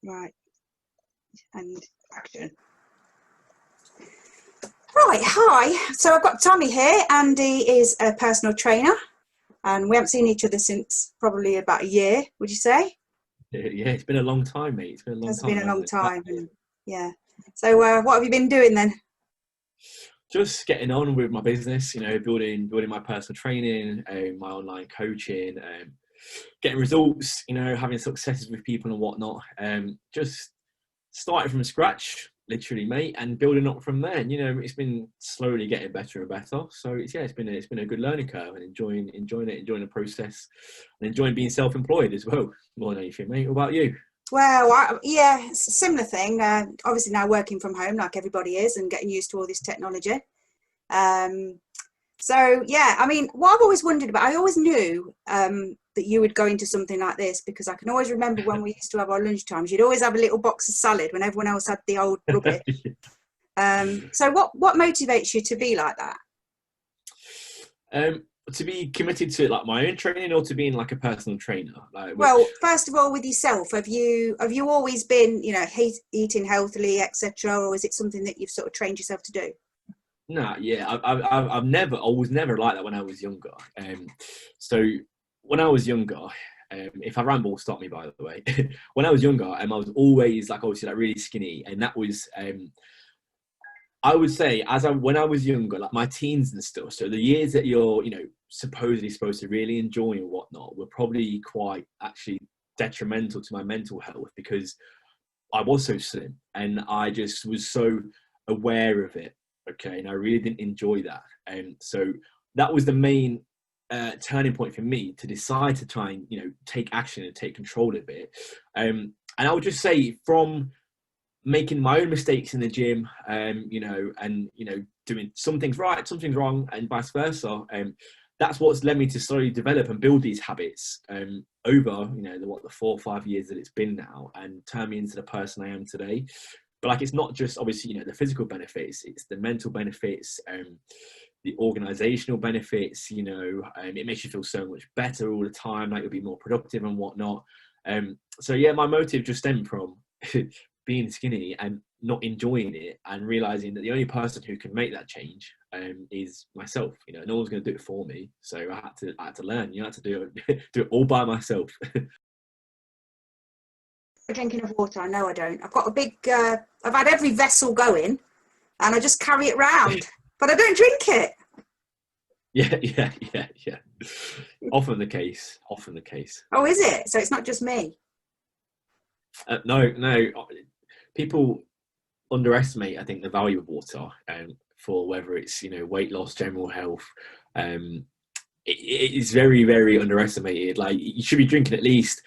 Right. And action. Right, hi. So I've got Tommy here. Andy is a personal trainer, and we haven't seen each other since probably about a year, would you say? Yeah, it's been a long time, mate. It's been a long Has time, been a long hasn't time. it? Yeah. So what have you been doing then? Just getting on with my business, building my personal training, my online coaching, getting results, having successes with people and whatnot. Just starting from scratch, literally, mate, and building up from there. And, it's been slowly getting better and better. So it's been a good learning curve, and enjoying it, enjoying the process, and enjoying being self-employed as well. More than anything, mate. What about you? Well, yeah, it's a similar thing. Obviously now working from home like everybody is and getting used to all this technology. So, yeah, I mean, what I've always wondered about, I always knew that you would go into something like this, because I can always remember when we used to have our lunch times, you'd always have a little box of salad when everyone else had the old rubbish. So what motivates you to be like that? To be committed to like my own training, or to being like a personal trainer? Like Well, which? first of all, with yourself, have you always been, eating healthily, etc., or is it something that you've sort of trained yourself to do? Nah, yeah, I was never like that when I was younger. So when I was younger, if I ramble, stop me, by the way. When I was younger, I was always like, obviously, like really skinny, and that was, I would say, when I was younger, like my teens and stuff. So the years that you're, supposedly supposed to really enjoy and whatnot, were probably quite actually detrimental to my mental health, because I was so slim and I just was so aware of it. Okay, and I really didn't enjoy that. And so that was the main turning point for me to decide to try and take action and take control of it. And I would just say, from making my own mistakes in the gym, doing some things right, some things wrong, and vice versa. That's what's led me to slowly develop and build these habits over, the 4 or 5 years that it's been now, and turn me into the person I am today. But like, it's not just obviously, the physical benefits, it's the mental benefits, the organizational benefits, it makes you feel so much better all the time, like you'll be more productive and whatnot. So yeah, my motive just stemmed from being skinny and not enjoying it, and realizing that the only person who can make that change is myself. No one's going to do it for me. So I had to learn. I had to do it all by myself. Drinking of water, I know I don't. I've got a big, I've had every vessel going, and I just carry it round, but I don't drink it. Yeah. Often the case. Oh, is it? So it's not just me? No. People underestimate, I think, the value of water, for whether it's weight loss, general health. It is very, very underestimated. Like, you should be drinking at least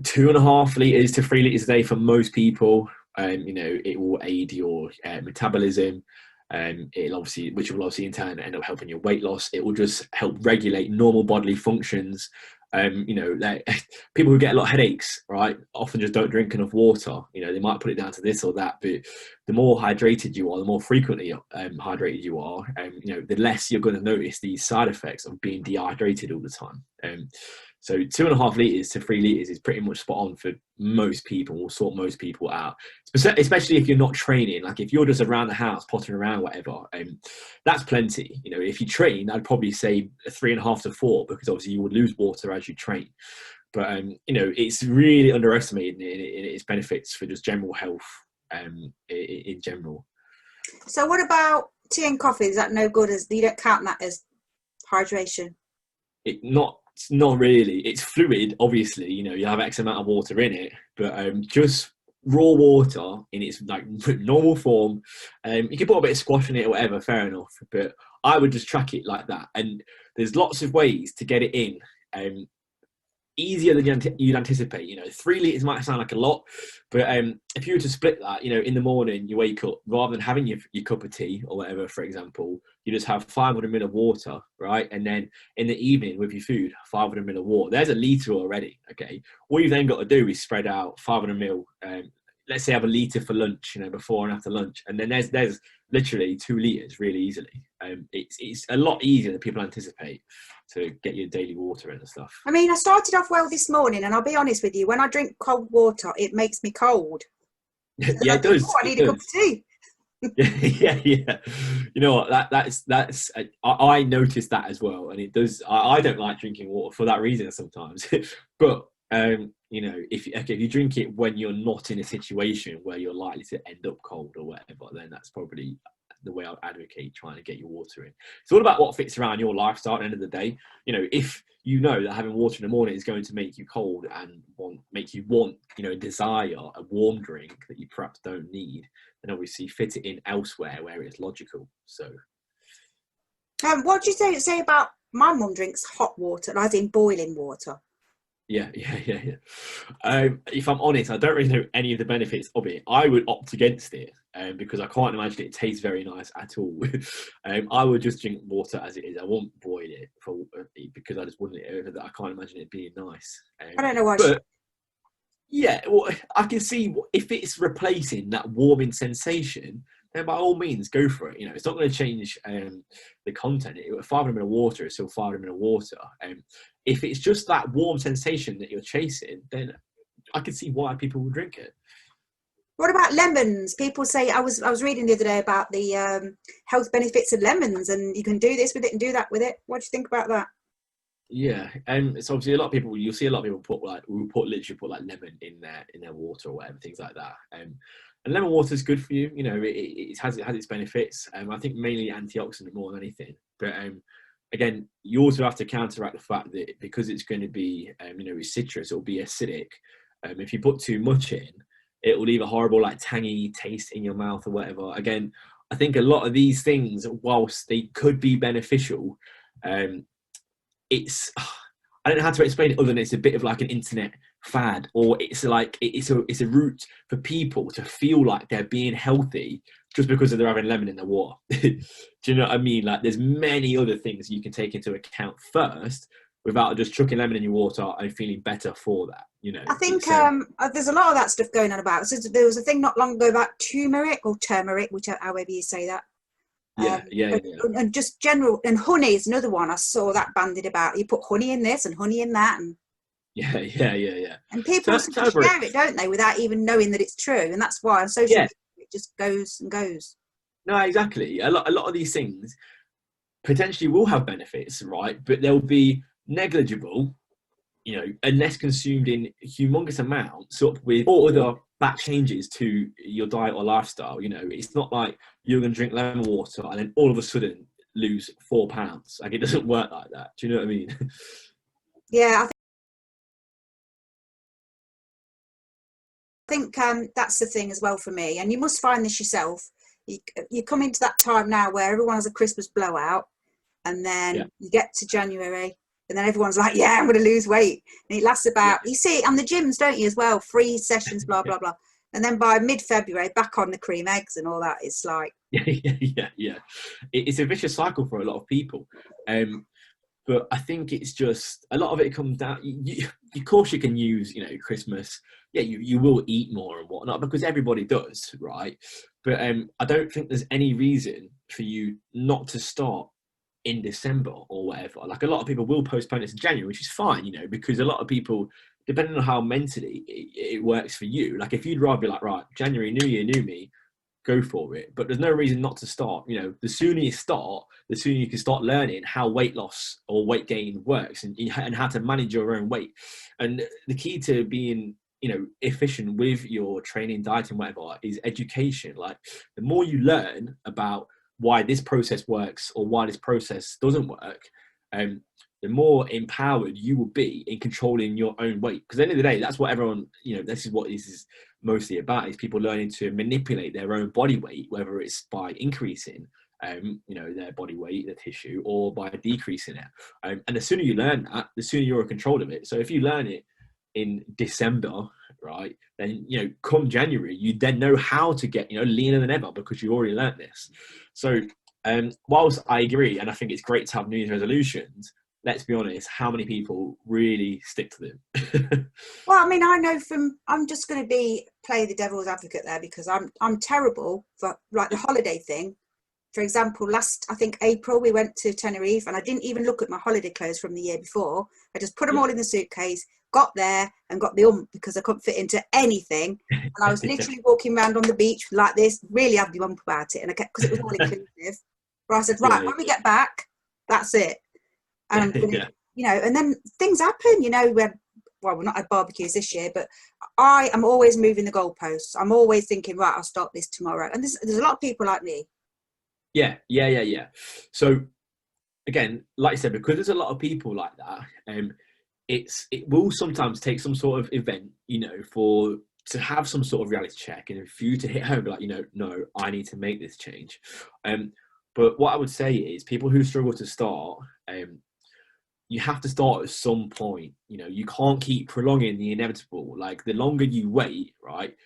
2.5 liters to 3 liters a day for most people. It will aid your metabolism, which will obviously in turn end up helping your weight loss. It will just help regulate normal bodily functions. Like, people who get a lot of headaches, right, often just don't drink enough water. They might put it down to this or that, but the more hydrated you are, the more frequently hydrated you are, the less you're going to notice these side effects of being dehydrated all the time. So 2.5 liters to 3 liters is pretty much spot on for most people. Will sort most people out, especially if you're not training. Like, if you're just around the house, pottering around, whatever, that's plenty. If you train, I'd probably say 3.5 to 4, because obviously you would lose water as you train. But it's really underestimated in its benefits for just general health, in general. So what about tea and coffee? Is that no good? As you don't count that as hydration? Not really. It's fluid, obviously. You have X amount of water in it, but just raw water in its like normal form. You can put a bit of squash in it or whatever, fair enough. But I would just track it like that. And there's lots of ways to get it in. Easier than you'd anticipate. 3 liters might sound like a lot, but if you were to split that, in the morning you wake up, rather than having your cup of tea or whatever, for example, you just have 500 ml of water, right? And then in the evening with your food, 500 ml of water. There's a litre already. Okay, all you've then got to do is spread out 500 ml. Let's say have a litre for lunch, before and after lunch, and then there's literally 2 litres really easily. It's a lot easier than people anticipate to get your daily water in and stuff. I mean, I started off well this morning, and I'll be honest with you, when I drink cold water, it makes me cold. So then Yeah, I it think, does. oh, I need a cup of tea. Yeah. You know what? That's I noticed that as well, and it does. I don't like drinking water for that reason sometimes. But you know, if you drink it when you're not in a situation where you're likely to end up cold or whatever, then that's probably the way I'd advocate trying to get your water in. It's all about what fits around your lifestyle at the end of the day. You know, if you know that having water in the morning is going to make you cold and make you want, you know, desire a warm drink that you perhaps don't need, then obviously fit it in elsewhere where it's logical. So What do you say about my mum drinks hot water, as in boiling water? yeah. If I'm honest, I don't really know any of the benefits of it. I would opt against it because I can't imagine it tastes very nice at all. I would just drink water as it is. I won't boil it because I just wouldn't. I can't imagine it being nice. I don't know why. But yeah, well, I can see if it's replacing that warming sensation, then by all means go for it. You know, it's not going to change the content. 500 ml of water is still 500 ml of water. If it's just that warm sensation that you're chasing, then I can see why people will drink it. What about lemons? People say, I was reading the other day about the health benefits of lemons, and you can do this with it and do that with it. What do you think about that? Yeah, and it's obviously a lot of people. You'll see a lot of people put literally put lemon in their water or whatever, things like that. And lemon water is good for you. You know, it has its benefits. I think mainly antioxidant more than anything. But again, you also have to counteract the fact that because it's going to be you know, it's citrus, it'll be acidic. If you put too much in, it will leave a horrible like tangy taste in your mouth or whatever. Again, I think a lot of these things, whilst they could be beneficial, it's I don't know how to explain it other than it's a bit of like an internet fad, or it's like it's a route for people to feel like they're being healthy just because they're having lemon in their water. Do you know what I mean? Like there's many other things you can take into account first without just chucking lemon in your water and feeling better for that. You know, I think there's a lot of that stuff going on about. So there was a thing not long ago about turmeric, whichever however you say that. Yeah. And just general, and honey is another one I saw that bandied about. You put honey in this and honey in that, and yeah. and people seem to share it, don't they, without even knowing that it's true. And that's why on social media it just goes and goes. No, exactly. A lot of these things potentially will have benefits, right? But they'll be negligible, you know, unless consumed in humongous amounts, sort of with all other back changes to your diet or lifestyle. You know, it's not like you're going to drink lemon water and then all of a sudden lose 4 pounds. Like it doesn't work like that. Do you know what I mean? Yeah, I think that's the thing as well for me. And you must find this yourself. You come into that time now where everyone has a Christmas blowout, and then you get to January, and then everyone's like, yeah, I'm going to lose weight. And it lasts about, you see it on the gyms, don't you, as well? 3 sessions, blah, blah, blah. And then by mid-February, back on the cream eggs and all that. It's like... Yeah. It's a vicious cycle for a lot of people. But I think it's just, a lot of it comes down, of course you can use, you know, Christmas. Yeah, you will eat more and whatnot because everybody does, right? But I don't think there's any reason for you not to start in December or whatever. Like a lot of people will postpone it to January, which is fine, you know, because a lot of people, depending on how mentally it works for you, like if you'd rather be like, right, January, new year, new me, go for it. But there's no reason not to start. You know, the sooner you start, the sooner you can start learning how weight loss or weight gain works and how to manage your own weight. And the key to being, you know, efficient with your training, dieting, whatever, is education. Like the more you learn about why this process works or why this process doesn't work, the more empowered you will be in controlling your own weight. Because at the end of the day, that's what everyone, you know, this is what this is mostly about, is people learning to manipulate their own body weight, whether it's by increasing, you know, their body weight, their tissue, or by decreasing it. And the sooner you learn that, the sooner you're in control of it. So if you learn it in December, right, then, you know, come January, you then know how to get, you know, leaner than ever because you already learned this. So whilst I agree, and I think it's great to have New Year's resolutions, let's be honest, how many people really stick to them? Well, I mean, I know from, I'm just going to play the devil's advocate there, because I'm terrible for like the holiday thing. For example, last, I think April, we went to Tenerife, and I didn't even look at my holiday clothes from the year before. I just put them all in the suitcase, got there and got the because I couldn't fit into anything. And I was literally walking around on the beach like this, really had the ump about it. And I kept, because it was all inclusive. Where I said, right, when we get back, that's it. And I'm going to, and then things happen, we're not had barbecues this year, but I am always moving the goalposts. I'm always thinking, right, I'll start this tomorrow. And there's a lot of people like me. Yeah. So again, like I said, because there's a lot of people like that, it will sometimes take some sort of event, to have some sort of reality check, and for you to hit home, like, no, I need to make this change. But what I would say is, people who struggle to start, you have to start at some point. You can't keep prolonging the inevitable. Like, the longer you wait, right?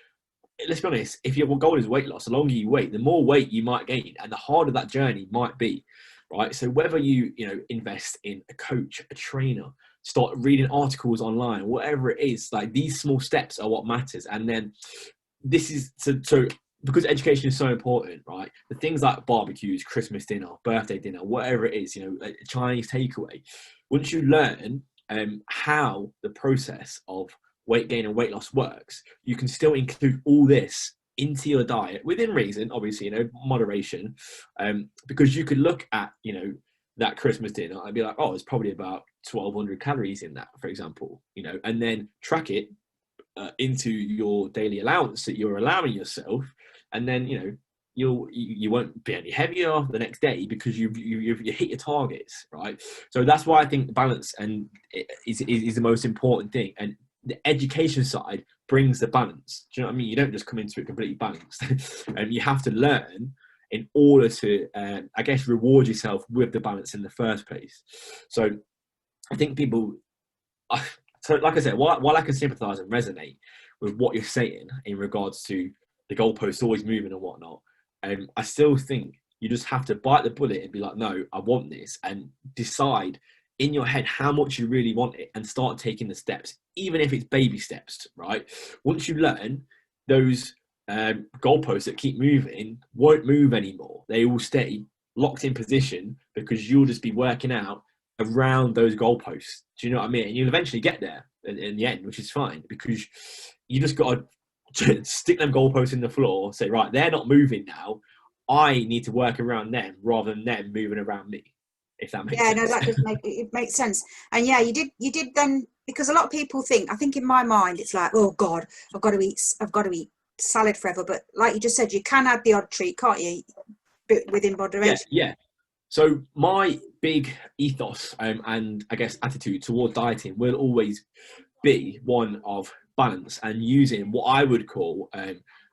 Let's be honest, if your goal is weight loss, the longer you wait, the more weight you might gain, and the harder that journey might be, right? So whether you invest in a coach, a trainer, start reading articles online, whatever it is, like, these small steps are what matters. And then this is so because education is so important, right? The things like barbecues, Christmas dinner, birthday dinner, whatever it is, a Chinese takeaway. Once you learn how the process of weight gain and weight loss works, you can still include all this into your diet within reason, obviously, moderation, because you could look at, that Christmas dinner and be like, oh, it's probably about 1,200 calories in that, for example, and then track it into your daily allowance that you're allowing yourself, and then you won't be any heavier the next day because you hit your targets, right? So that's why I think balance and is the most important thing, and the education side brings the balance. Do you know what I mean? You don't just come into it completely balanced, and you have to learn in order to, I guess, reward yourself with the balance in the first place. So I think people. So, like I said, while I can sympathise and resonate with what you're saying in regards to the goalposts always moving and whatnot, I still think you just have to bite the bullet and be like, no, I want this, and decide in your head how much you really want it, and start taking the steps, even if it's baby steps, right? Once you learn, those goalposts that keep moving won't move anymore. They will stay locked in position because you'll just be working out around those goalposts. Do you know what I mean? And you'll eventually get there in the end, which is fine, because you just got to stick them goalposts in the floor, say, right, they're not moving now. I need to work around them rather than them moving around me, if that makes sense. No, that does make sense. And yeah, you did then, because a lot of people think, I think in my mind, it's like, oh God, I've got to eat salad forever. But like you just said, you can add the odd treat, can't you? But within moderation. Yeah. So my big ethos and I guess attitude toward dieting will always be one of balance, and using what I would call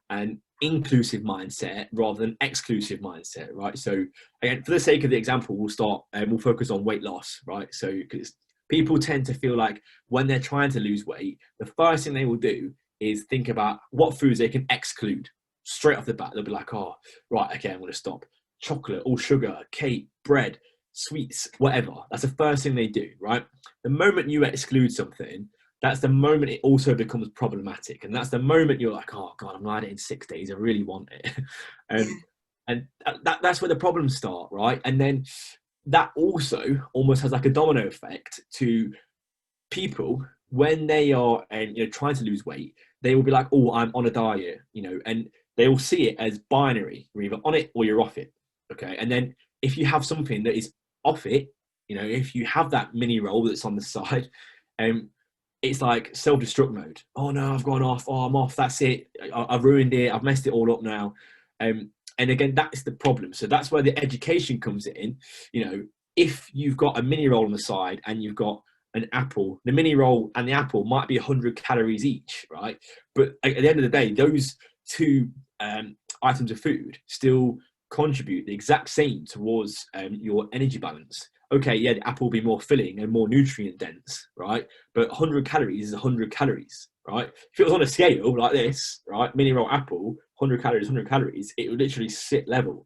an inclusive mindset rather than exclusive mindset, right? So again, for the sake of the example, we'll focus on weight loss, right? So because people tend to feel like when they're trying to lose weight, the first thing they will do is think about what foods they can exclude straight off the bat. They'll be like, oh, right, okay, I'm going to stop chocolate, all sugar, cake, bread, sweets, whatever. That's the first thing they do, right? The moment you exclude something, that's the moment it also becomes problematic. And that's the moment you're like, oh God, I'm not it in 6 days. I really want it. And that's where the problems start, right? And then that also almost has like a domino effect to people when they are trying to lose weight. They will be like, oh, I'm on a diet, and they will see it as binary. You're either on it or you're off it. Okay. And then if you have something that is off it, if you have that mini roll that's on the side, it's like self-destruct mode. Oh no, I've gone off. Oh, I'm off. That's it. I've ruined it. I've messed it all up now. And again, that's the problem. So that's where the education comes in. If you've got a mini roll on the side and you've got an apple, the mini roll and the apple might be 100 calories each, right? But at the end of the day, those two items of food still contribute the exact same towards your energy balance. Okay, yeah, the apple will be more filling and more nutrient dense, right? But 100 calories is 100 calories, right? If it was on a scale like this, right, mini roll apple, 100 calories, 100 calories, it would literally sit level.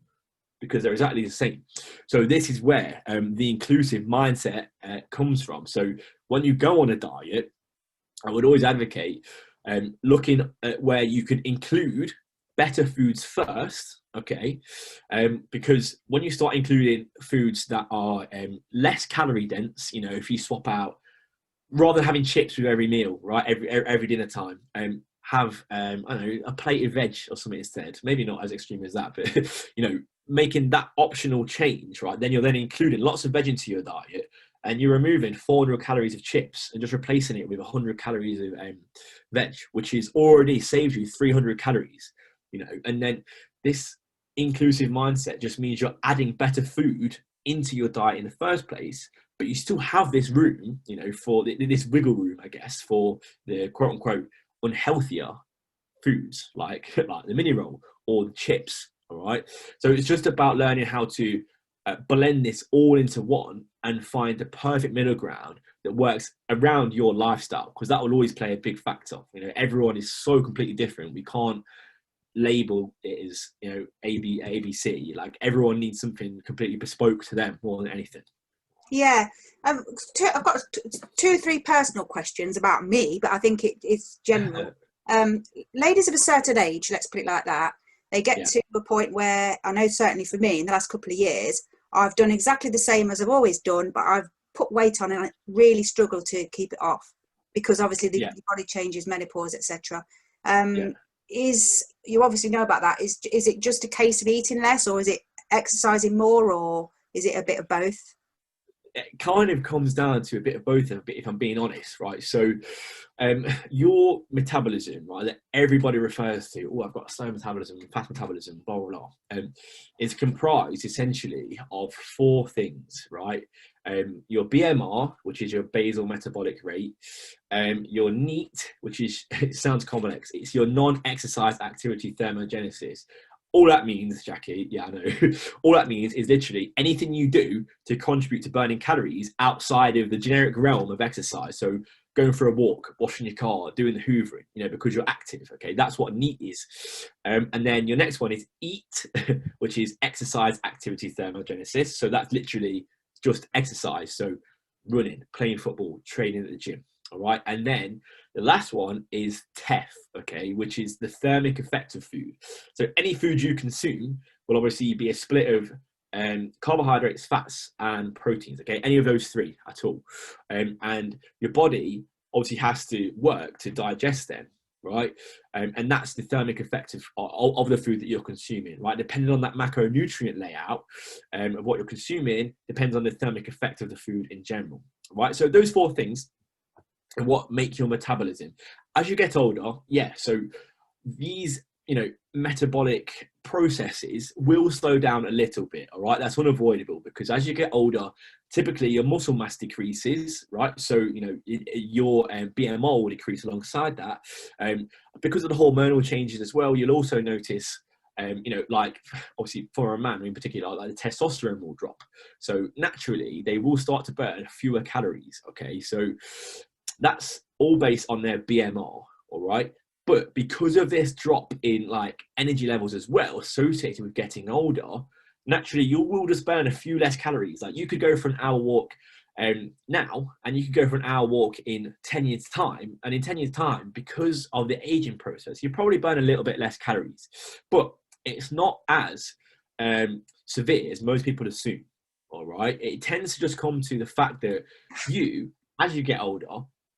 because they're exactly the same. So this is where the inclusive mindset comes from. So when you go on a diet, I would always advocate looking at where you could include better foods first, okay? Because when you start including foods that are less calorie dense, you know, if you swap out, rather than having chips with every meal, right, every dinner time, have I don't know, a plate of veg or something instead. Maybe not as extreme as that, but you know, making that optional change, right? Then you're then including lots of veg into your diet, and you're removing 400 calories of chips and just replacing it with 100 calories of veg, which is already saves you 300 calories. You know, and then this inclusive mindset just means you're adding better food into your diet in the first place, but you still have this room, you know, for this wiggle room, I guess, for the quote unquote unhealthier foods like the mini roll or the chips. All right. So it's just about learning how to blend this all into one and find the perfect middle ground that works around your lifestyle, because that will always play a big factor. You know, everyone is so completely different. We can't label it as, you know, ABC. Like everyone needs something completely bespoke to them more than anything. Yeah, I've got two or three personal questions about me, but I think it's general. Ladies of a certain age, let's put it like that, they get Yeah. to a point where I know certainly for me in the last couple of years, I've done exactly the same as I've always done, but I've put weight on and I really struggle to keep it off because obviously the body changes, menopause, etc. Is you obviously know about that? Is it just a case of eating less, or is it exercising more, or is it a bit of both? It kind of comes down to a bit of both, if I'm being honest, right? So your metabolism, right, that everybody refers to, oh, I've got slow metabolism, fast metabolism, blah, blah, blah, is comprised essentially of four things, right? Your BMR, which is your basal metabolic rate, your NEAT, which is, it sounds complex, it's your non-exercise activity thermogenesis. All that means, Jackie, yeah, I know. All that means is literally anything you do to contribute to burning calories outside of the generic realm of exercise. So going for a walk, washing your car, doing the hoovering, you know, because you're active. Okay, that's what NEAT is. And then your next one is EAT, which is exercise activity thermogenesis. So that's literally just exercise. So running, playing football, training at the gym. All right. And then the last one is TEF, okay, which is the thermic effect of food. So any food you consume will obviously be a split of carbohydrates, fats, and proteins, okay, any of those three at all. And your body obviously has to work to digest them, right? And that's the thermic effect of the food that you're consuming, right? Depending on that macronutrient layout of what you're consuming, depends on the thermic effect of the food in general, right? So those four things and what make your metabolism as you get older. Yeah, so these, you know, metabolic processes will slow down a little bit. All right, that's unavoidable because as you get older, typically your muscle mass decreases, right? So you know your BMR will decrease alongside that, because of the hormonal changes as well. You'll also notice you know, like obviously for a man in particular, like the testosterone will drop. So naturally they will start to burn fewer calories. Okay, so that's all based on their BMR, all right? But because of this drop in like energy levels as well, associated with getting older, naturally you will just burn a few less calories. Like you could go for an hour walk now, and you could go for an hour walk in 10 years time. And in 10 years time, because of the aging process, you probably burn a little bit less calories, but it's not as severe as most people assume. All right. It tends to just come to the fact that you, as you get older,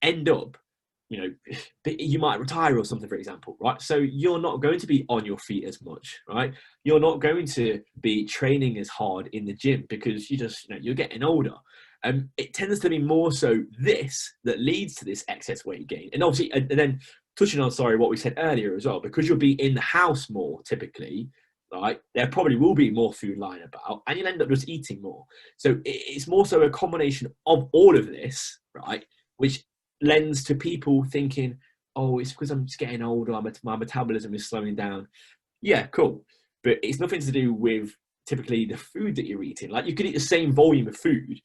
end up, you know, you might retire or something, for example, right? So you're not going to be on your feet as much, right? You're not going to be training as hard in the gym because you just, you know, you're getting older. It tends to be more so this that leads to this excess weight gain. And obviously, and then touching on, sorry, what we said earlier as well, because you'll be in the house more typically, right? There probably will be more food lying about and you'll end up just eating more. So it's more so a combination of all of this, right? Which lends to people thinking, oh, it's because I'm just getting older, my metabolism is slowing down. Yeah, cool. But it's nothing to do with typically the food that you're eating. Like you could eat the same volume of food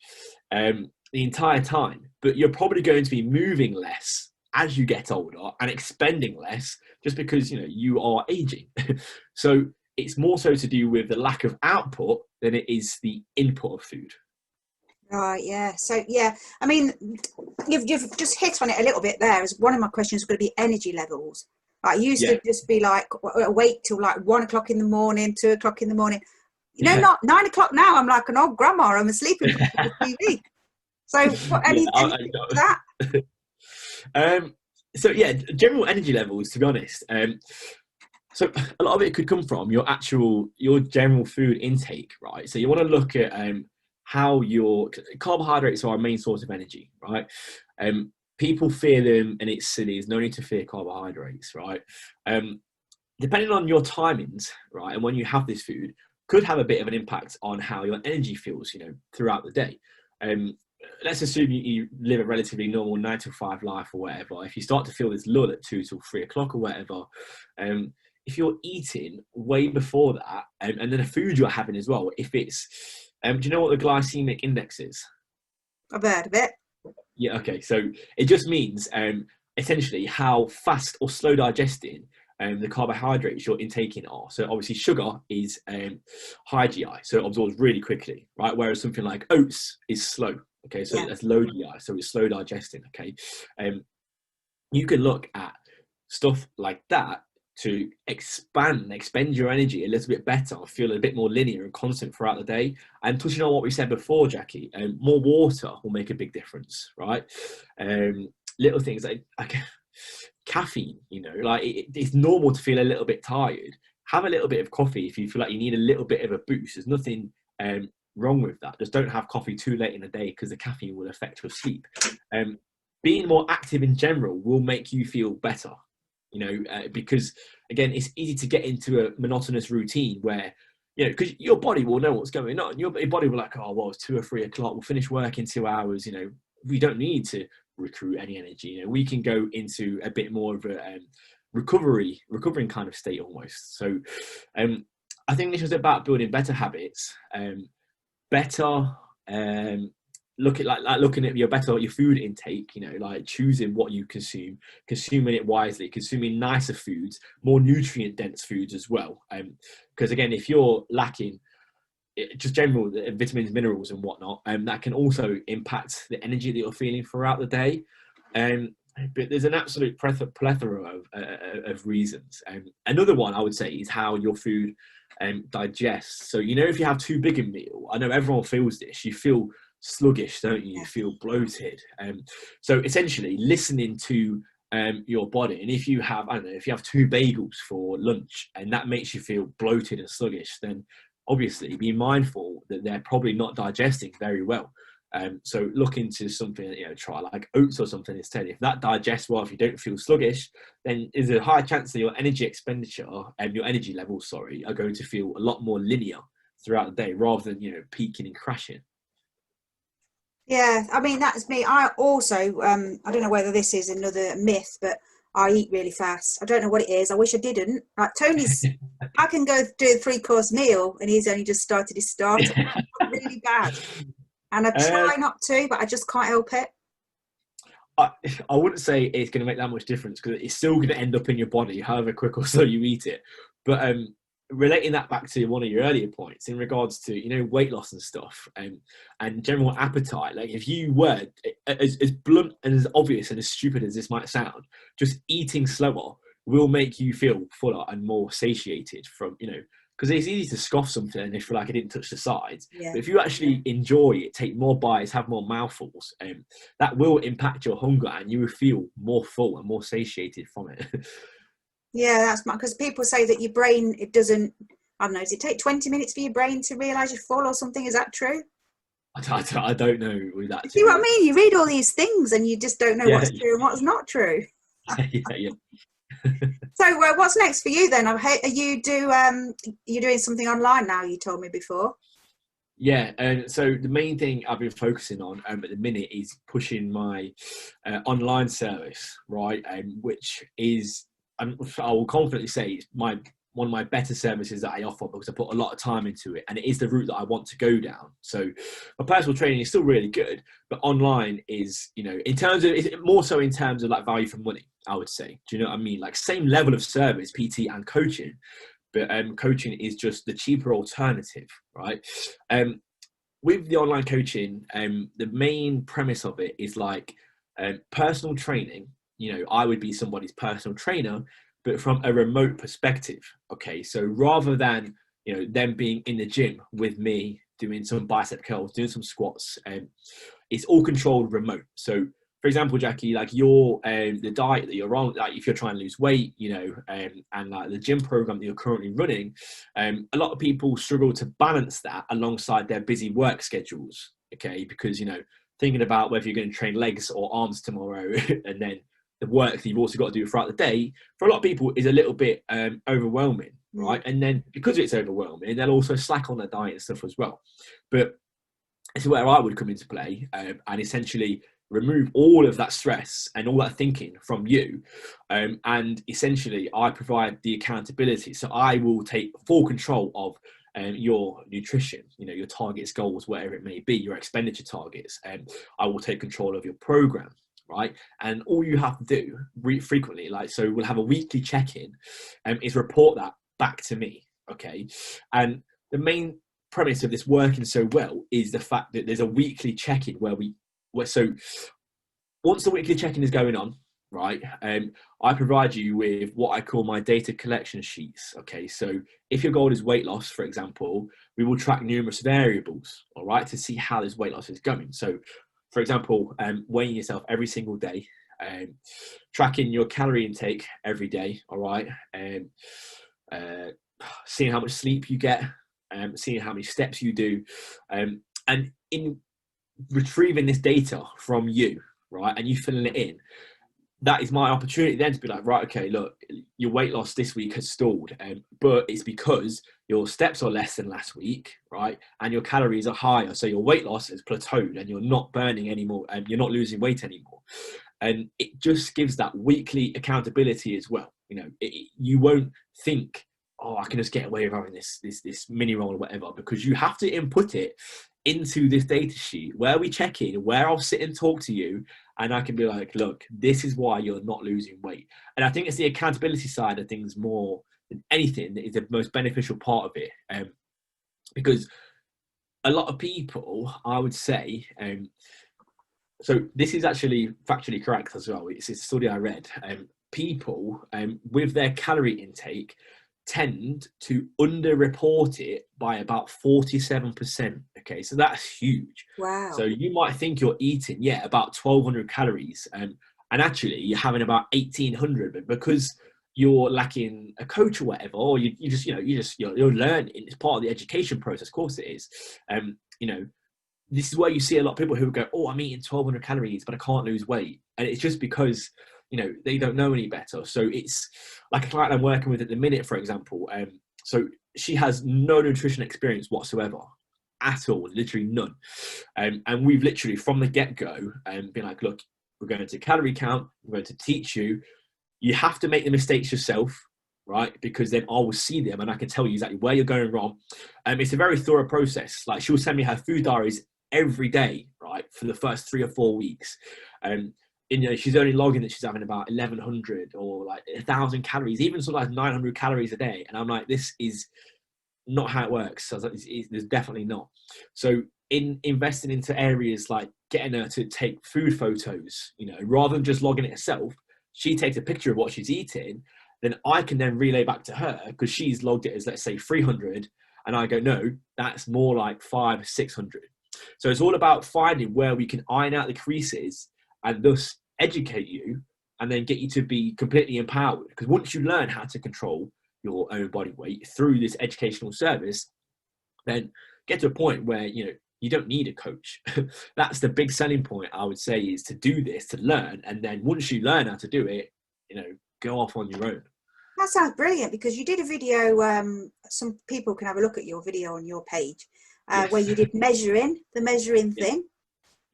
the entire time, but you're probably going to be moving less as you get older and expending less just because, you know, you are aging. So it's more so to do with the lack of output than it is the input of food. Right, yeah. So, yeah, I mean, you've just hit on it a little bit there. As one of my questions was going to be energy levels. Like, I used Yeah, to just be like awake till like 1 o'clock in the morning, 2 o'clock in the morning. yeah, Not 9 o'clock now. I'm like an old grandma. I'm asleep in front of the TV. So, what, yeah. any tips for that? Um, so yeah, general energy levels. To be honest, so a lot of it could come from your general food intake, right? So you want to look at how your carbohydrates are our main source of energy, right? People fear them, and it's silly. There's no need to fear carbohydrates, right? Um, Depending on your timings, right, and when you have this food, could have a bit of an impact on how your energy feels, throughout the day. Um, let's assume you live a relatively normal 9 to 5 life or whatever. If you start to feel this lull at 2 till 3 o'clock or whatever, if you're eating way before that, and then the food you're having as well, if it's, do you know what the glycemic index is? I've heard of it. Yeah, okay. So it just means essentially how fast or slow digesting the carbohydrates you're intaking are. So obviously sugar is high GI, so it absorbs really quickly, right? Whereas something like oats is slow. Okay, so Yeah. that's low GI, so it's slow digesting. Okay, you can look at stuff like that to expend your energy a little bit better, feel a bit more linear and constant throughout the day. And touching on what we said before, Jackie, more water will make a big difference, right? Little things like caffeine, like it's normal to feel a little bit tired. Have a little bit of coffee if you feel like you need a little bit of a boost. There's nothing wrong with that. Just don't have coffee too late in the day because the caffeine will affect your sleep. Being more active in general will make you feel better, because again, it's easy to get into a monotonous routine where, because your body will know what's going on. Your body will like, oh, well, it's 2 or 3 o'clock. We'll finish work in 2 hours. We don't need to recruit any energy. We can go into a bit more of a recovering kind of state almost. So I think this was about building better habits, better looking at your food intake, like choosing what you consume, consuming it wisely, consuming nicer foods, more nutrient dense foods as well, because again, if you're lacking just general vitamins, minerals and whatnot, that can also impact the energy that you're feeling throughout the day. But there's an absolute plethora of reasons. Another one I would say is how your food digests. So if you have too big a meal, I know everyone feels this, you feel sluggish, don't you? You feel bloated. So essentially listening to your body, and if you have two bagels for lunch and that makes you feel bloated and sluggish, then obviously be mindful that they're probably not digesting very well. So look into something, try like oats or something instead. If that digests well, if you don't feel sluggish, then there's a higher chance that your energy expenditure and your energy levels, are going to feel a lot more linear throughout the day rather than, peaking and crashing. Yeah, I mean, that's me. I also, I don't know whether this is another myth, but I eat really fast. I don't know what it is. I wish I didn't. Like Tony's, I can go do a 3-course meal and he's only just started his starter. I'm really bad. And I try not to, but I just can't help it. I wouldn't say it's going to make that much difference because it's still going to end up in your body, however quick or slow you eat it. But relating that back to one of your earlier points in regards to weight loss and stuff, and general appetite, like if you were as blunt and as obvious and as stupid as this might sound, just eating slower will make you feel fuller and more satiated from because it's easy to scoff something and feel like it didn't touch the sides. Yeah. But if you actually enjoy it, take more bites, have more mouthfuls, that will impact your hunger and you will feel more full and more satiated from it. Yeah, that's because people say that your brain, it doesn't, I don't know, does it take 20 minutes for your brain to realise you're full or something? Is that true? I don't know with that. See what I mean? You read all these things and you just don't know what's true and what's not true. Yeah. So what's next for you then? You're doing something online now, you told me before. Yeah, and so the main thing I've been focusing on at the minute is pushing my online service, right? Which is, I will confidently say, it's one of my better services that I offer because I put a lot of time into it, and it is the route that I want to go down. So my personal training is still really good, but online is, in terms of, it's more so in terms of like value for money, I would say. Do you know what I mean? Like same level of service, PT and coaching, but coaching is just the cheaper alternative, right? With the online coaching, the main premise of it is like personal training. You know, I would be somebody's personal trainer, but from a remote perspective. Okay, so rather than, you know, them being in the gym with me doing some bicep curls, doing some squats, it's all controlled remote. So, for example, Jackie, like your the diet that you're on, like if you're trying to lose weight, you know, and like the gym program that you're currently running, a lot of people struggle to balance that alongside their busy work schedules. Okay, because, you know, thinking about whether you're going to train legs or arms tomorrow, and then the work that you've also got to do throughout the day, for a lot of people is a little bit overwhelming, right? And then because it's overwhelming, they'll also slack on their diet and stuff as well. But this is where I would come into play, and essentially remove all of that stress and all that thinking from you, and essentially I provide the accountability. So I will take full control of your nutrition, you know, your targets, goals, whatever it may be, your expenditure targets, and I will take control of your program, right? And all you have to do frequently, like, so we'll have a weekly check-in, is report that back to me. Okay, and the main premise of this working so well is the fact that there's a weekly check-in so once the weekly check-in is going on, right, I provide you with what I call my data collection sheets. Okay, so if your goal is weight loss, for example, we will track numerous variables, all right, to see how this weight loss is going. So, for example, weighing yourself every single day, tracking your calorie intake every day, all right, seeing how much sleep you get, seeing how many steps you do, and in retrieving this data from you, right, and you filling it in, that is my opportunity then to be like, right, okay, look, your weight loss this week has stalled, but it's because your steps are less than last week, right, and your calories are higher, so your weight loss has plateaued and you're not burning anymore, and you're not losing weight anymore. And it just gives that weekly accountability as well. You know, you won't think, oh, I can just get away with having this mini roll or whatever, because you have to input it into this data sheet where we check in, where I'll sit and talk to you, and I can be like, look, this is why you're not losing weight. And I think it's the accountability side of things more than anything that is the most beneficial part of it, because a lot of people, I would say, so this is actually factually correct as well. It's a study I read. People with their calorie intake tend to underreport it by about 47%. Okay, so that's huge. Wow. So you might think you're eating, about 1,200 calories, and actually you're having about 1,800, but because you're lacking a coach or whatever, or you're learning, it's part of the education process. Of course it is. This is where you see a lot of people who go, oh, I'm eating 1,200 calories, but I can't lose weight. And it's just because, they don't know any better. So it's like a client I'm working with at the minute, for example. So she has no nutrition experience whatsoever at all, literally none. And we've literally from the get-go been like, look, we're going to calorie count. We're going to teach you. You have to make the mistakes yourself, right? Because then I will see them and I can tell you exactly where you're going wrong. It's a very thorough process. Like, she'll send me her food diaries every day, right, for the first 3 or 4 weeks. She's only logging that she's having about 1,100 or like 1,000 calories, even sometimes 900 calories a day. And I'm like, this is not how it works. So I was like, there's definitely not. So in investing into areas like getting her to take food photos, rather than just logging it herself, she takes a picture of what she's eating. Then I can then relay back to her, because she's logged it as, let's say, 300. And I go, no, that's more like 500, 600. So it's all about finding where we can iron out the creases and thus educate you and then get you to be completely empowered. Because once you learn how to control your own body weight through this educational service, then get to a point where, you don't need a coach. That's the big selling point, I would say, is to do this, to learn. And then once you learn how to do it, go off on your own. That sounds brilliant, because you did a video, some people can have a look at your video on your page, yes, where you did the measuring thing.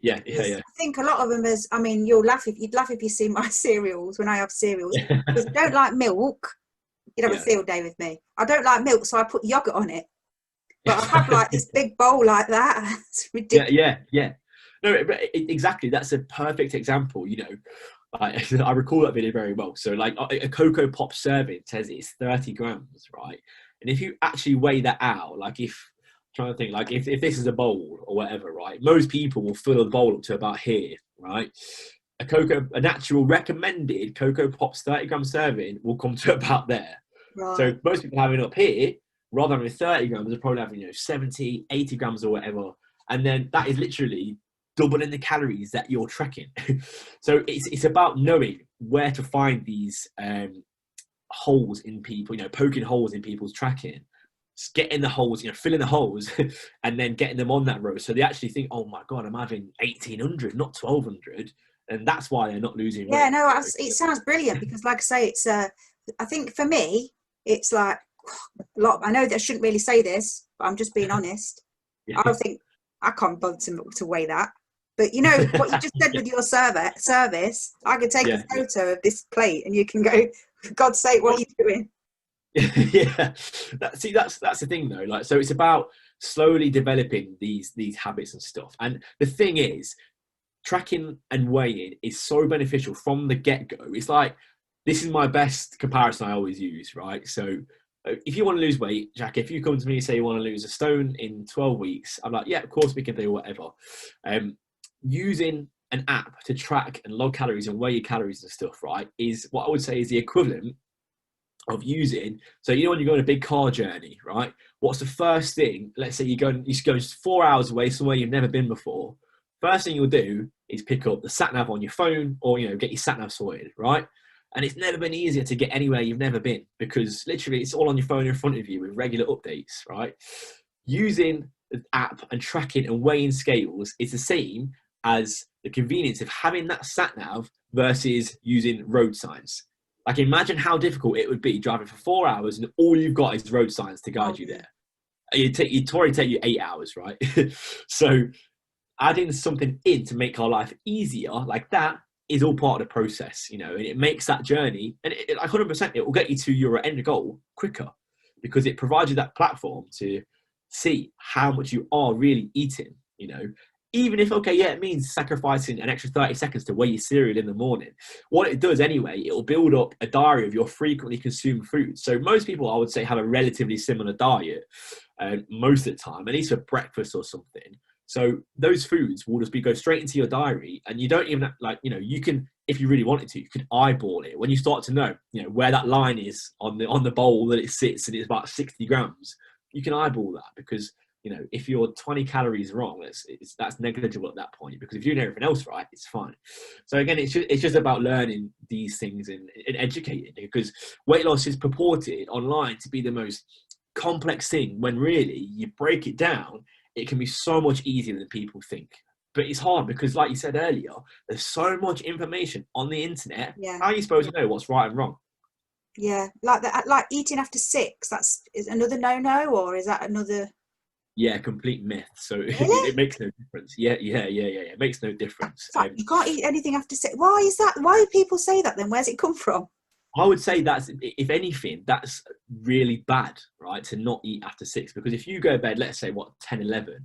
Yeah. I think a lot of them is, you'd laugh if you see my cereals when I have cereals, because I don't like milk. You'd have a field day with me. I don't like milk, so I put yogurt on it. But I have like this big bowl like that. It's ridiculous. Yeah. No, exactly. That's a perfect example. Like, I recall that video very well. So like a Cocoa Pop serving says it's 30 grams, right? And if you actually weigh that out, like if trying to think, like if this is a bowl or whatever, right? Most people will fill the bowl up to about here, right? A natural recommended Cocoa Pops 30-gram serving will come to about there. Right. So most people having up here, rather than 30 grams, are probably having 70, 80 grams or whatever. And then that is literally doubling the calories that you're tracking. So it's about knowing where to find these holes in people, poking holes in people's tracking, getting the holes, filling the holes, and then getting them on that road. So they actually think, oh my God, I'm having 1800, not 1200. And that's why they're not losing weight. Yeah, no, it sounds brilliant because, like I say, it's. I think for me, it's like a lot. I know that I shouldn't really say this, but I'm just being honest. Yeah. I think I can't bother to weigh that. But what you just said with your service, I could take a photo of this plate, and you can go, for God's sake, what are you doing? Yeah, that's the thing though. Like, so it's about slowly developing these habits and stuff. And the thing is, tracking and weighing is so beneficial from the get-go. It's like, this is my best comparison I always use, right? So if you want to lose weight, Jack, if you come to me and say you want to lose a stone in 12 weeks, I'm like, yeah, of course we can do whatever. Using an app to track and log calories and weigh your calories and stuff, right, is what I would say is the equivalent of using. So when you go on a big car journey, right, what's the first thing? Let's say you go 4 hours away somewhere you've never been before. First thing you'll do is pick up the sat nav on your phone, or get your sat nav sorted, right? And it's never been easier to get anywhere you've never been, because literally it's all on your phone in front of you with regular updates, right? Using the app and tracking and weighing scales is the same as the convenience of having that sat nav versus using road signs. Like, imagine how difficult it would be driving for 4 hours and all you've got is road signs to guide you there. It'd already take you 8 hours, right? So adding something in to make our life easier like that is all part of the process, and it makes that journey, and it 100%, it will get you to your end goal quicker, because it provides you that platform to see how much you are really eating, even if, it means sacrificing an extra 30 seconds to weigh your cereal in the morning. What it does anyway, it will build up a diary of your frequently consumed foods. So most people, I would say, have a relatively similar diet most of the time, at least for breakfast or something. So those foods will just go straight into your diary, and you don't even you can, if you really wanted to, you could eyeball it. When you start to know, where that line is on the bowl that it sits, and it's about 60 grams, you can eyeball that, because if you're 20 calories wrong, that's negligible at that point, because if you're doing everything else right, it's fine. So again, it's just about learning these things and educating, because weight loss is purported online to be the most complex thing, when really you break it down, it can be so much easier than people think. But it's hard because, like you said earlier, there's so much information on the internet. Yeah. How are you supposed to know what's right and wrong? Yeah, like that, like eating after 6. Is another no-no, or is that another? Yeah, complete myth. So Really? it makes no difference. Yeah. It makes no difference. You can't eat anything after 6. Why is that? Why do people say that then? Where's it come from? I would say that's, if anything, that's really bad, right, to not eat after 6. Because if you go to bed, let's say 10, 11,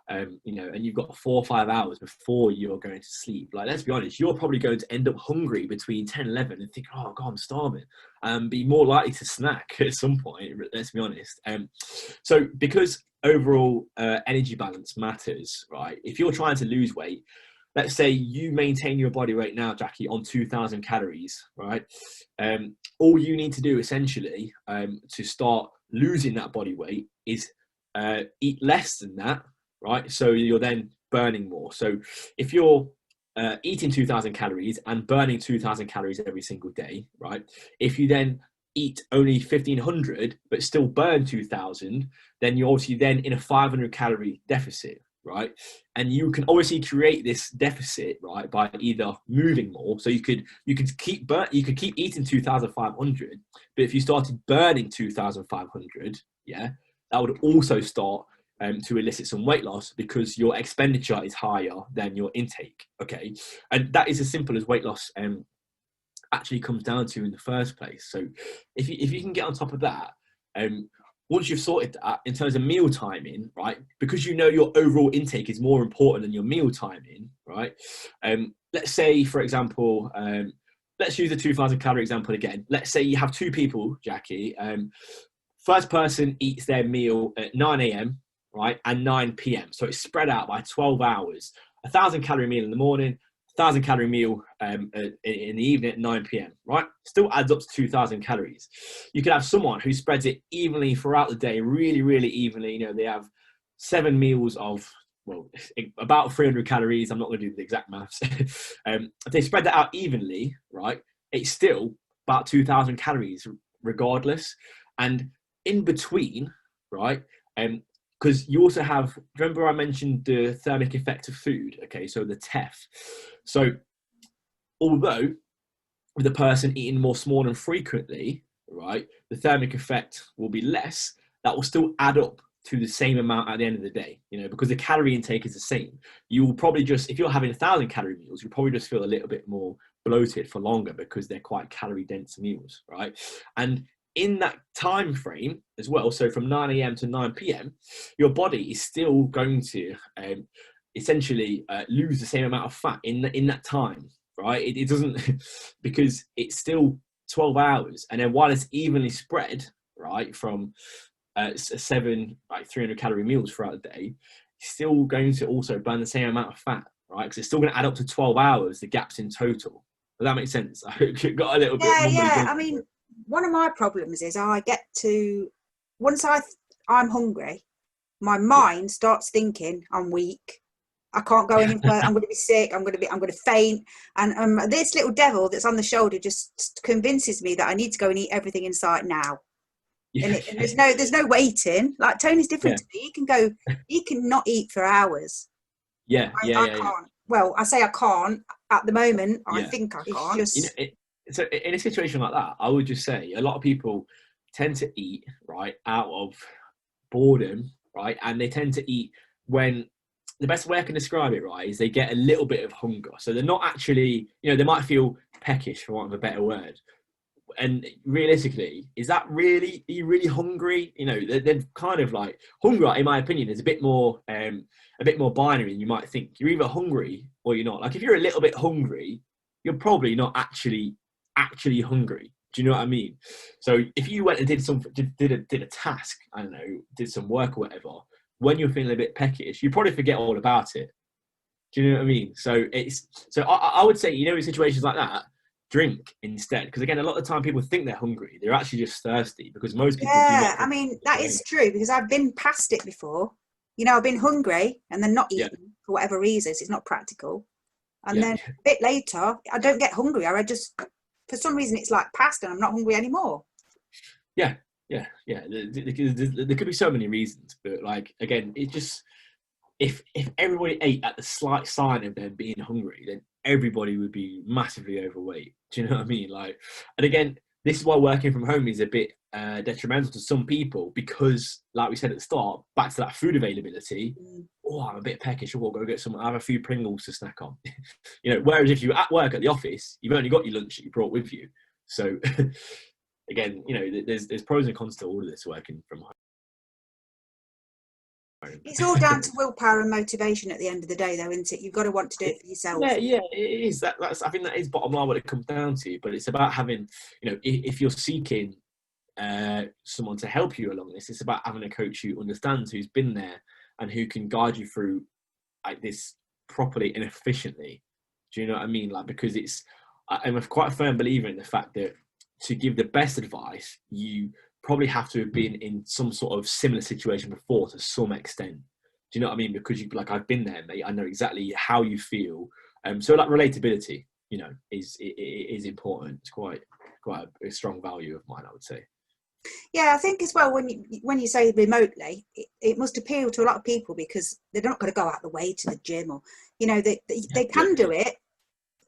and you've got 4 or 5 hours before you're going to sleep, like, let's be honest, you're probably going to end up hungry between 10 and 11 and think, oh God, I'm starving, and be more likely to snack at some point, let's be honest. So because overall energy balance matters, right, if you're trying to lose weight, let's say you maintain your body weight now, Jackie, on 2,000 calories, right? All you need to do essentially to start losing that body weight is eat less than that, right? So you're then burning more. So if you're eating 2,000 calories and burning 2,000 calories every single day, right? If you then eat only 1,500 but still burn 2,000, then you're obviously then in a 500 calorie deficit, right? And you can obviously create this deficit, right, by either moving more. So you could keep eating 2,500, but if you started burning 2,500, yeah, that would also start to elicit some weight loss, because your expenditure is higher than your intake. Okay, and that is as simple as weight loss actually comes down to in the first place. So if you can get on top of that, once you've sorted that in terms of meal timing, right, because your overall intake is more important than your meal timing, right, let's say, for example, let's use the 2,000 calorie example again. Let's say you have two people, Jackie. First person eats their meal at 9 a.m., right, and 9 p.m. So it's spread out by 12 hours. 1,000 calorie meal in the morning, 1,000 calorie meal in the evening at 9 p.m., right? Still adds up to 2,000 calories. You could have someone who spreads it evenly throughout the day, really, really evenly. You know, they have 7 meals of, well, about 300 calories. I'm not going to do the exact maths. If they spread that out evenly, right, it's still about 2,000 calories regardless. And in between, right, because you also have, remember I mentioned the thermic effect of food, okay, so the TEF. So although with the person eating more small and frequently, right, the thermic effect will be less, that will still add up to the same amount at the end of the day, you know, because the calorie intake is the same. You will probably just, if you're having 1,000 calorie meals, you'll probably just feel a little bit more bloated for longer because they're quite calorie dense meals, right? And in that time frame as well, so from 9 a.m. to 9 p.m., your body is still going to essentially lose the same amount of fat in that time, right? It doesn't, because it's still 12 hours. And then while it's evenly spread, right, from 300 calorie meals throughout the day, it's still going to also burn the same amount of fat, right? Because it's still going to add up to 12 hours, the gaps in total. Does that make sense? I got a little bit mumbly. Yeah. I mean, one of my problems is I get to, once I'm hungry, my mind starts thinking I'm weak. I can't go any further. I'm going to be sick. I'm going to faint. And this little devil that's on the shoulder just convinces me that I need to go and eat everything in sight now. And there's no waiting. Like Tony's different to me. He can not eat for hours. I can't. Well, I say I can't at the moment. I think I can't. So in a situation like that, I would just say a lot of people tend to eat, right, out of boredom, right? And they tend to eat when, the best way I can describe it, right, is they get a little bit of hunger. So they're not actually, you know, they might feel peckish, for want of a better word. And realistically, is that really, are you really hungry? You know, they're kind of like, hunger, in my opinion, is a bit more binary than you might think. You're either hungry or you're not. Like if you're a little bit hungry, you're probably not actually hungry. Do you know what I mean? So if you went and did a task, I don't know, did some work or whatever, when you're feeling a bit peckish, you probably forget all about it. Do you know what I mean? So I would say, you know, in situations like that, drink instead, because again, a lot of the time people think they're hungry, they're actually just thirsty, because most people do not. I mean, that is true, because I've been past it before. You know, I've been hungry and then not eating for whatever reasons. It's not practical. And then a bit later, I don't get hungry. I just, for some reason, it's like past and I'm not hungry anymore. Yeah. There could be so many reasons, but like, again, it just, if everybody ate at the slight sign of them being hungry, then everybody would be massively overweight. Do you know what I mean? Like, and again, this is why working from home is a bit detrimental to some people, because, like we said at the start, back to that food availability. Oh, I'm a bit peckish. I'll go get some. I have a few Pringles to snack on. You know, whereas if you're at work at the office, you've only got your lunch that you brought with you. So, again, you know, there's pros and cons to all of this working from home. It's all down to willpower and motivation at the end of the day, though, isn't it? You've got to want to do it for yourself. Yeah, it is. That's, I think that is bottom line what it comes down to. But it's about having, you know, if you're seeking someone to help you along this, it's about having a coach who understands, who's been there, and who can guide you through like this properly and efficiently. Do you know what I mean? Like, because I'm quite a firm believer in the fact that to give the best advice, you probably have to have been in some sort of similar situation before to some extent. Do you know what I mean? Because you'd be like, I've been there, mate. I know exactly how you feel. So like relatability, you know, is important. It's quite a strong value of mine, I would say. Yeah, I think as well, when you say remotely, it must appeal to a lot of people, because they're not going to go out the way to the gym, or, you know, they can do it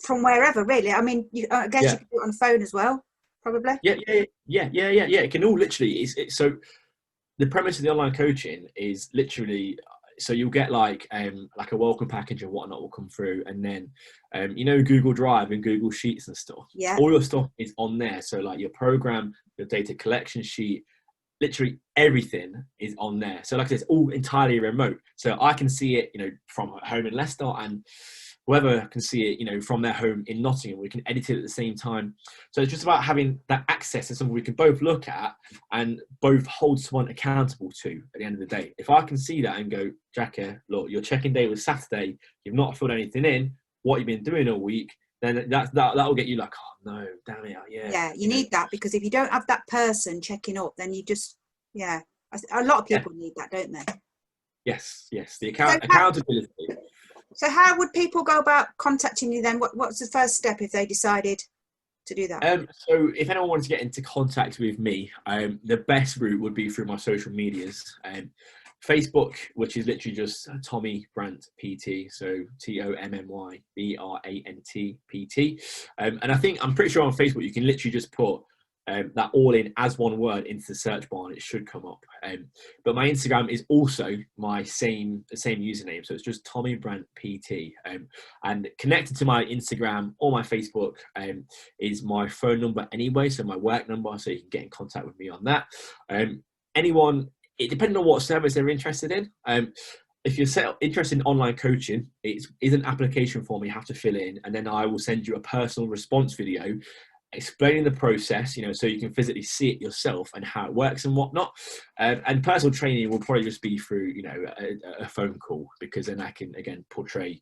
from wherever, really. I mean, I guess you can do it on the phone as well, probably. Yeah. It can all literally, so the premise of the online coaching is literally, so you'll get like a welcome package and whatnot will come through, and then you know, Google Drive and Google Sheets and stuff. Yeah. All your stuff is on there. So like your program, your data collection sheet, literally everything is on there. So like I said, it's all entirely remote. So I can see it, you know, from home in Leicester, and whoever can see it, you know, from their home in Nottingham. We can edit it at the same time. So it's just about having that access to something we can both look at and both hold someone accountable to at the end of the day. If I can see that and go, Jackie, look, your check-in day was Saturday, you've not filled anything in, what you've been doing all week, then that'll get you like, oh no, damn it, yeah. Yeah, you need that, because if you don't have that person checking up, then you just, yeah, a lot of people need that, don't they? Yes, the accountability. So how would people go about contacting you then? What's the first step if they decided to do that? So if anyone wants to get into contact with me, the best route would be through my social medias. Facebook, which is literally just Tommy Brant PT, so TOMMY BRANT PT. And I'm pretty sure on Facebook you can literally just put that all in as one word into the search bar and it should come up. But my Instagram is also my same username, so it's just Tommy Brant PT. And connected to my Instagram or my Facebook is my phone number anyway, so my work number, so you can get in contact with me on that. Anyone, it depends on what service they're interested in. If you're interested in online coaching, it is an application form you have to fill in, and then I will send you a personal response video explaining the process, you know, so you can physically see it yourself and how it works and whatnot. And personal training will probably just be through, you know, a phone call, because then I can again portray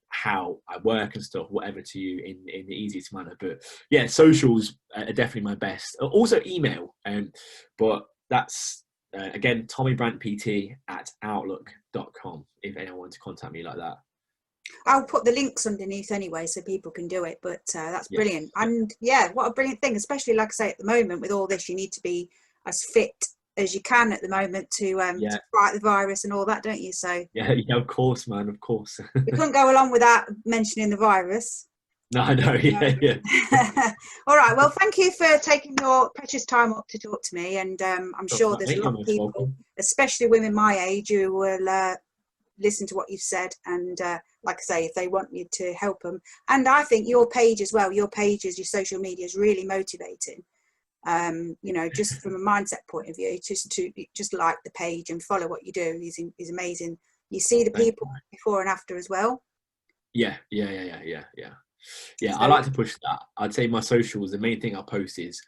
how I work and stuff, whatever, to you in the easiest manner. But yeah, socials are definitely my best. Also email, but that's again tommybrantpt@outlook.com if anyone wants to contact me like that. I'll put the links underneath anyway so people can do it, but that's brilliant. And yeah, what a brilliant thing, especially like I say, at the moment with all this, you need to be as fit as you can at the moment to fight the virus and all that, don't you? So yeah, of course, man, of course. We couldn't go along without mentioning the virus. No, I know. Yeah. All right, well, thank you for taking your precious time up to talk to me, and I'm sure there's a lot of people, especially women my age, who will listen to what you've said, and like I say, if they want you to help them. And I think your page as well, your social media is really motivating. You know, just from a mindset point of view, just like the page and follow what you do is amazing. You see the people before and after as well. Yeah, I like to push that. I'd say my socials, the main thing I post is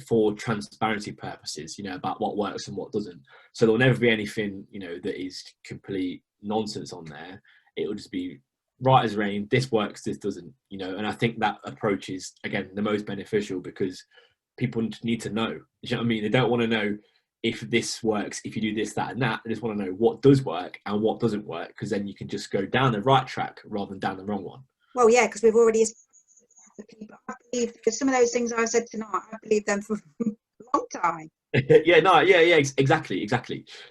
for transparency purposes, you know, about what works and what doesn't. So there'll never be anything, you know, that is complete nonsense on there. It will just be right as rain. This works, this doesn't, you know. And I think that approach is, again, the most beneficial, because people need to know. You know what I mean? They don't want to know if this works, if you do this, that, and that. They just want to know what does work and what doesn't work, because then you can just go down the right track rather than down the wrong one. Well, yeah, because we've already, I believe some of those things I said tonight, I believe them for a long time. Exactly. So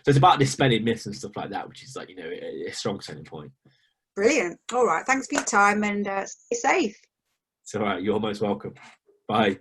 it's about dispelling myths and stuff like that, which is, like, you know, a strong selling point. Brilliant. All right, thanks for your time, and stay safe. It's all right. You're most welcome. Bye.